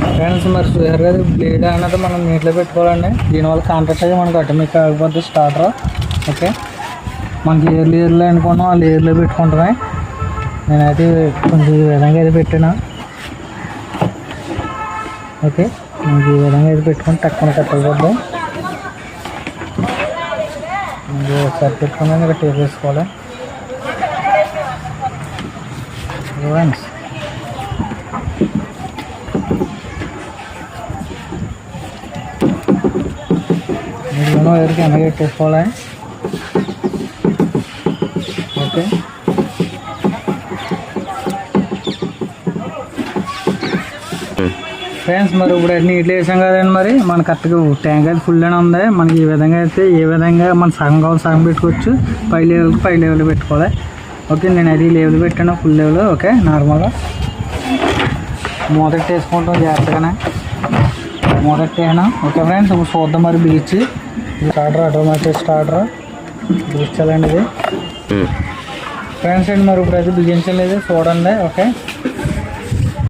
Friends మరి చూసారు కదా బ్లేడ్ అనేది మనం నీటిలో పెట్టుకోవాలండి. దీనివల్ల కాంట్రాక్ట్ అయితే మనకు ఆటోమేటిక్ ఆగిపోద్ది స్టార్టర్. ఓకే, మనకి ఏ లేయర్లో అనుకున్నాం ఆ లేయర్లో పెట్టుకుంటామే. నేనైతే కొంచెం ఈ విధంగా అయితే పెట్టాను. ఓకే, మనకి ఈ విధంగా అయితే పెట్టుకొని తక్కువ కట్టకపోద్దాం. ఒకసారి పెట్టుకున్నాను ఇక్కడ టేప్ వేసుకోవాలి. ఫ్రెండ్స్ మీరు ఎదురుకి వెనక పెట్టేసుకోవాలి. ఓకే, ఫ్రెండ్స్ మరి ఇప్పుడు అన్నీ నీళ్ళు వేసాం కదండి. మరి మన కరెక్ట్గా ట్యాంక్ అయితే ఫుల్ అని ఉంది. మనకి ఈ విధంగా అయితే ఏ విధంగా మన సగం కావాలి సగం పెట్టుకోవచ్చు. పై లెవెల్ పెట్టుకోవాలి. ఓకే, నేను అది లెవెల్ పెట్టాను ఫుల్ లెవెల్. ఓకే, నార్మల్గా మొదటి వేసుకుంటాం జాగ్రత్తగానే మొదటేనా. ఓకే ఫ్రెండ్స్, ఇప్పుడు చూద్దాం మరి బీచ్ స్టార్టర్ ఆటోమేటిక్ స్టార్టర్ బిగించాలండి ఇది. ఫ్రెండ్స్ అండి మరి ఇప్పుడు అయితే బిగించలేదు చూడండి. ఓకే,